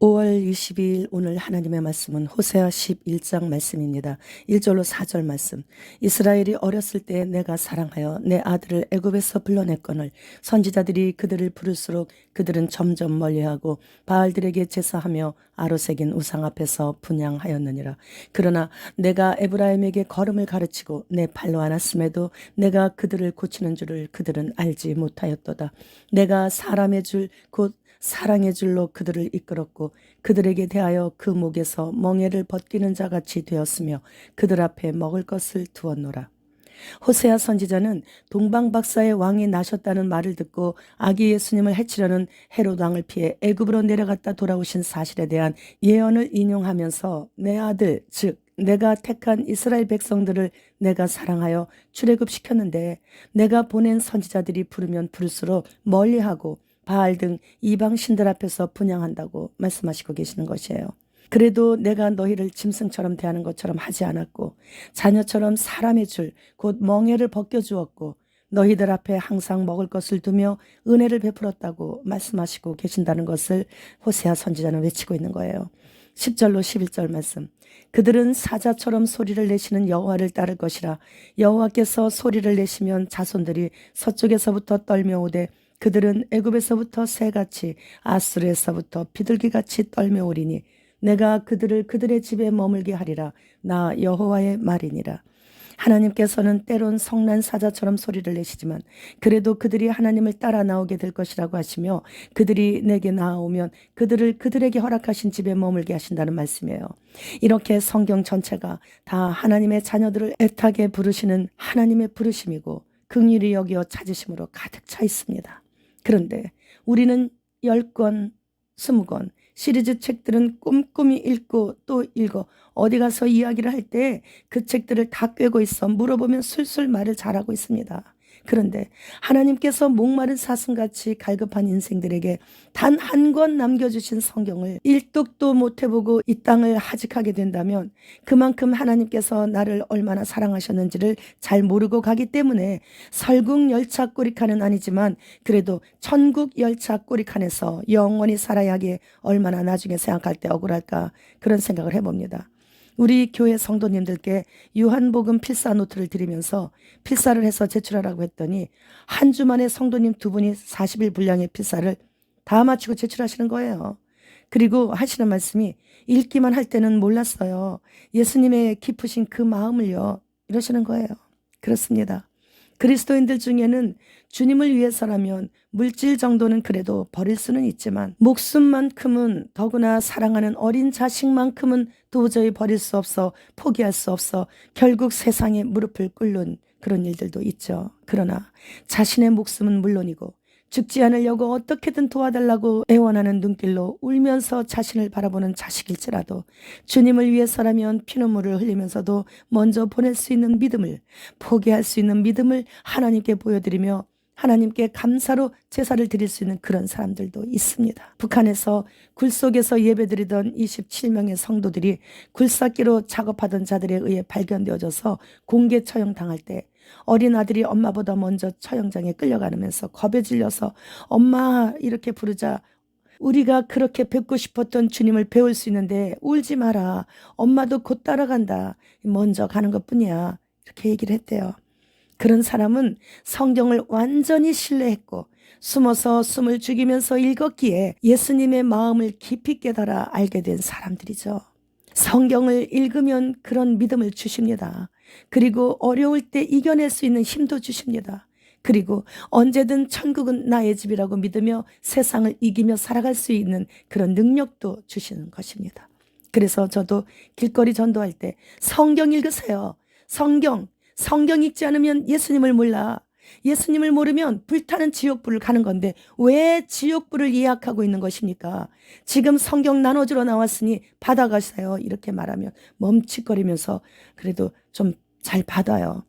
5월 22일 오늘 하나님의 말씀은 호세아 11장 말씀입니다. 1절로 4절 말씀. 이스라엘이 어렸을 때 내가 사랑하여 내 아들을 애굽에서 불러냈거늘 선지자들이 그들을 부를수록 그들은 점점 멀리하고 바알들에게 제사하며 아로새긴 우상 앞에서 분향하였느니라. 그러나 내가 에브라임에게 걸음을 가르치고 내 발로 안았음에도 내가 그들을 고치는 줄을 그들은 알지 못하였도다. 내가 사람의 줄 곧 사랑의 줄로 그들을 이끌었고 그들에게 대하여 그 목에서 멍에를 벗기는 자같이 되었으며 그들 앞에 먹을 것을 두었노라. 호세아 선지자는 동방박사의 왕이 나셨다는 말을 듣고 아기 예수님을 해치려는 헤롯 왕을 피해 애굽으로 내려갔다 돌아오신 사실에 대한 예언을 인용하면서 내 아들 즉 내가 택한 이스라엘 백성들을 내가 사랑하여 출애굽시켰는데 내가 보낸 선지자들이 부르면 부를수록 멀리하고 바알 등 이방 신들 앞에서 분향한다고 말씀하시고 계시는 것이에요. 그래도 내가 너희를 짐승처럼 대하는 것처럼 하지 않았고 자녀처럼 사람의 줄 곧 멍에를 벗겨주었고 너희들 앞에 항상 먹을 것을 두며 은혜를 베풀었다고 말씀하시고 계신다는 것을 호세아 선지자는 외치고 있는 거예요. 10절로 11절 말씀. 그들은 사자처럼 소리를 내시는 여호와를 따를 것이라. 여호와께서 소리를 내시면 자손들이 서쪽에서부터 떨며오되 그들은 애굽에서부터 새같이 아수르에서부터 비둘기같이 떨며오리니 내가 그들을 그들의 집에 머물게 하리라. 나 여호와의 말이니라. 하나님께서는 때론 성난 사자처럼 소리를 내시지만 그래도 그들이 하나님을 따라 나오게 될 것이라고 하시며 그들이 내게 나아오면 그들을 그들에게 허락하신 집에 머물게 하신다는 말씀이에요. 이렇게 성경 전체가 다 하나님의 자녀들을 애타게 부르시는 하나님의 부르심이고 긍휼히 여기어 찾으심으로 가득 차 있습니다. 그런데 우리는 10권, 20권 시리즈 책들은 꼼꼼히 읽고 또 읽어 어디 가서 이야기를 할 때 그 책들을 다 꿰고 있어 물어보면 술술 말을 잘하고 있습니다. 그런데 하나님께서 목마른 사슴같이 갈급한 인생들에게 단 한 권 남겨주신 성경을 일독도 못 해보고 이 땅을 하직하게 된다면 그만큼 하나님께서 나를 얼마나 사랑하셨는지를 잘 모르고 가기 때문에 설국열차 꼬리칸은 아니지만 그래도 천국열차 꼬리칸에서 영원히 살아야 하기에 얼마나 나중에 생각할 때 억울할까 그런 생각을 해봅니다. 우리 교회 성도님들께 유한복음 필사 노트를 드리면서 필사를 해서 제출하라고 했더니 한 주 만에 성도님 2분이 40일 분량의 필사를 다 마치고 제출하시는 거예요. 그리고 하시는 말씀이 읽기만 할 때는 몰랐어요. 예수님의 깊으신 그 마음을요. 이러시는 거예요. 그렇습니다. 그리스도인들 중에는 주님을 위해서라면 물질 정도는 그래도 버릴 수는 있지만 목숨만큼은 더구나 사랑하는 어린 자식만큼은 도저히 버릴 수 없어 포기할 수 없어 결국 세상에 무릎을 꿇는 그런 일들도 있죠. 그러나 자신의 목숨은 물론이고 죽지 않으려고 어떻게든 도와달라고 애원하는 눈길로 울면서 자신을 바라보는 자식일지라도 주님을 위해서라면 피눈물을 흘리면서도 먼저 보낼 수 있는 믿음을 포기할 수 있는 믿음을 하나님께 보여드리며 하나님께 감사로 제사를 드릴 수 있는 그런 사람들도 있습니다. 북한에서 굴 속에서 예배드리던 27명의 성도들이 굴삭기로 작업하던 자들에 의해 발견되어져서 공개 처형당할 때 어린 아들이 엄마보다 먼저 처형장에 끌려가면서 겁에 질려서 엄마 이렇게 부르자 우리가 그렇게 뵙고 싶었던 주님을 배울 수 있는데 울지 마라. 엄마도 곧 따라간다. 먼저 가는 것뿐이야. 이렇게 얘기를 했대요. 그런 사람은 성경을 완전히 신뢰했고 숨어서 숨을 죽이면서 읽었기에 예수님의 마음을 깊이 깨달아 알게 된 사람들이죠. 성경을 읽으면 그런 믿음을 주십니다. 그리고 어려울 때 이겨낼 수 있는 힘도 주십니다. 그리고 언제든 천국은 나의 집이라고 믿으며 세상을 이기며 살아갈 수 있는 그런 능력도 주시는 것입니다. 그래서 저도 길거리 전도할 때 성경 읽으세요. 성경 읽지 않으면 예수님을 몰라. 예수님을 모르면 불타는 지옥불을 가는 건데 왜 지옥불을 예약하고 있는 것입니까? 지금 성경 나눠주러 나왔으니 받아가세요. 이렇게 말하면 멈칫거리면서 그래도 좀 잘 받아요.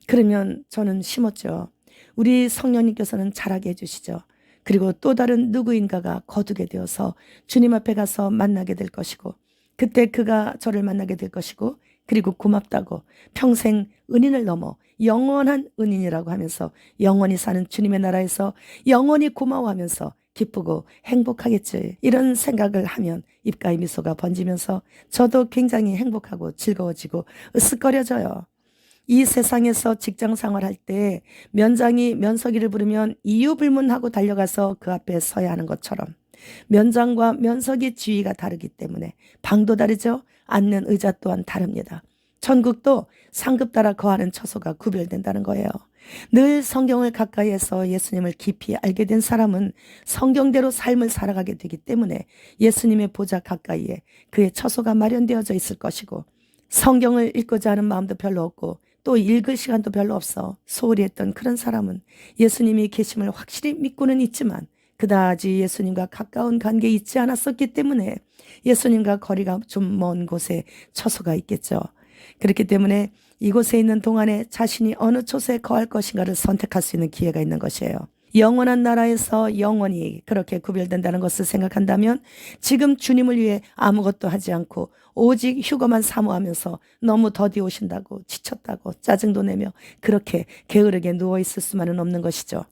그러면 저는 심었죠. 우리 성령님께서는 잘하게 해주시죠. 그리고 또 다른 누구인가가 거두게 되어서 주님 앞에 가서 만나게 될 것이고 그때 그가 저를 만나게 될 것이고 그리고 고맙다고 평생 은인을 넘어 영원한 은인이라고 하면서 영원히 사는 주님의 나라에서 영원히 고마워하면서 기쁘고 행복하겠지. 이런 생각을 하면 입가에 미소가 번지면서 저도 굉장히 행복하고 즐거워지고 으쓱거려져요. 이 세상에서 직장 생활할 때 면장이 면석이를 부르면 이유 불문하고 달려가서 그 앞에 서야 하는 것처럼 면장과 면석의 지위가 다르기 때문에 방도 다르죠. 앉는 의자 또한 다릅니다. 천국도 상급 따라 거하는 처소가 구별된다는 거예요. 늘 성경을 가까이에서 예수님을 깊이 알게 된 사람은 성경대로 삶을 살아가게 되기 때문에 예수님의 보좌 가까이에 그의 처소가 마련되어져 있을 것이고, 성경을 읽고자 하는 마음도 별로 없고 또 읽을 시간도 별로 없어 소홀히 했던 그런 사람은 예수님이 계심을 확실히 믿고는 있지만 그다지 예수님과 가까운 관계에 있지 않았었기 때문에 예수님과 거리가 좀 먼 곳에 처소가 있겠죠. 그렇기 때문에 이곳에 있는 동안에 자신이 어느 처소에 거할 것인가를 선택할 수 있는 기회가 있는 것이에요. 영원한 나라에서 영원히 그렇게 구별된다는 것을 생각한다면 지금 주님을 위해 아무것도 하지 않고 오직 휴거만 사모하면서 너무 더디 오신다고 지쳤다고 짜증도 내며 그렇게 게으르게 누워있을 수만은 없는 것이죠.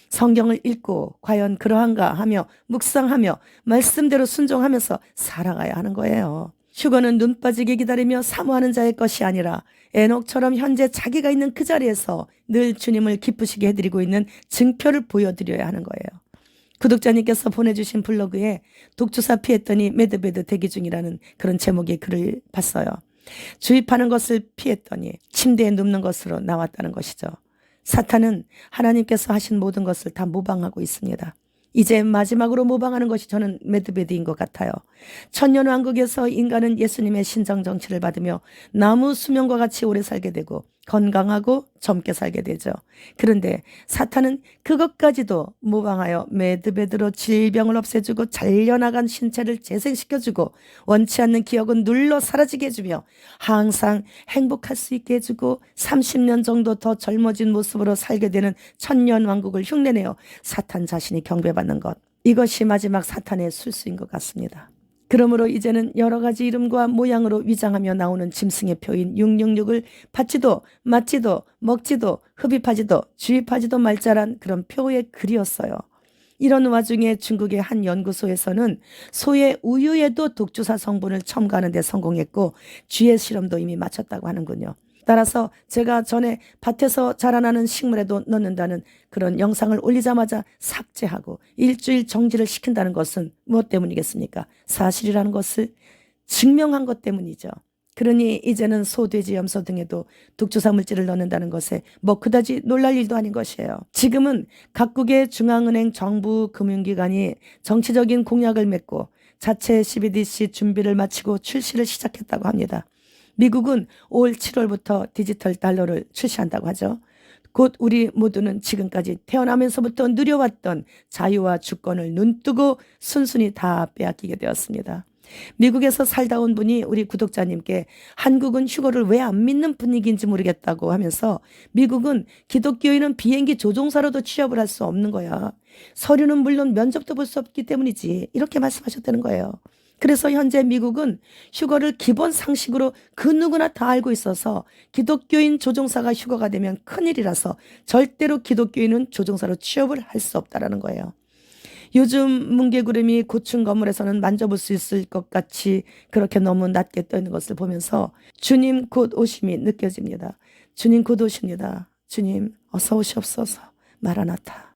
성경을 읽고 과연 그러한가 하며 묵상하며 말씀대로 순종하면서 살아가야 하는 거예요. 휴거는 눈 빠지게 기다리며 사모하는 자의 것이 아니라 에녹처럼 현재 자기가 있는 그 자리에서 늘 주님을 기쁘시게 해드리고 있는 증표를 보여드려야 하는 거예요. 구독자님께서 보내주신 블로그에 독주사 피했더니 매드베드 대기 중이라는 그런 제목의 글을 봤어요. 주입하는 것을 피했더니 침대에 눕는 것으로 나왔다는 것이죠. 사탄은 하나님께서 하신 모든 것을 다 모방하고 있습니다. 이제 마지막으로 모방하는 것이 저는 매드베드인 것 같아요. 천년왕국에서 인간은 예수님의 신정 정치를 받으며 나무 수명과 같이 오래 살게 되고 건강하고 젊게 살게 되죠. 그런데 사탄은 그것까지도 모방하여 매드베드로 질병을 없애주고 잘려나간 신체를 재생시켜주고 원치 않는 기억은 눌러 사라지게 해주며 항상 행복할 수 있게 해주고 30년 정도 더 젊어진 모습으로 살게 되는 천년왕국을 흉내내어 사탄 자신이 경배받는 것, 이것이 마지막 사탄의 술수인 것 같습니다. 그러므로 이제는 여러 가지 이름과 모양으로 위장하며 나오는 짐승의 표인 666을 받지도 맞지도 먹지도 흡입하지도 주입하지도 말자란 그런 표에 그리웠어요. 이런 와중에 중국의 한 연구소에서는 소의 우유에도 독주사 성분을 첨가하는 데 성공했고 쥐의 실험도 이미 마쳤다고 하는군요. 따라서 제가 전에 밭에서 자라나는 식물에도 넣는다는 그런 영상을 올리자마자 삭제하고 일주일 정지를 시킨다는 것은 무엇 때문이겠습니까? 사실이라는 것을 증명한 것 때문이죠. 그러니 이제는 소, 돼지, 염소 등에도 독주사 물질을 넣는다는 것에 뭐 그다지 놀랄 일도 아닌 것이에요. 지금은 각국의 중앙은행, 정부, 금융기관이 정치적인 공약을 맺고 자체 CBDC 준비를 마치고 출시를 시작했다고 합니다. 미국은 올 7월부터 디지털 달러를 출시한다고 하죠. 곧 우리 모두는 지금까지 태어나면서부터 누려왔던 자유와 주권을 눈뜨고 순순히 다 빼앗기게 되었습니다. 미국에서 살다 온 분이 우리 구독자님께 한국은 휴거를 왜 안 믿는 분위기인지 모르겠다고 하면서 미국은 기독교인은 비행기 조종사로도 취업을 할 수 없는 거야. 서류는 물론 면접도 볼 수 없기 때문이지. 이렇게 말씀하셨다는 거예요. 그래서 현재 미국은 휴거를 기본 상식으로 그 누구나 다 알고 있어서 기독교인 조종사가 휴거가 되면 큰일이라서 절대로 기독교인은 조종사로 취업을 할 수 없다라는 거예요. 요즘 뭉게구름이 고층 건물에서는 만져볼 수 있을 것 같이 그렇게 너무 낮게 떠 있는 것을 보면서 주님 곧 오심이 느껴집니다. 주님 곧 오십니다. 주님 어서 오시옵소서. 마라나타.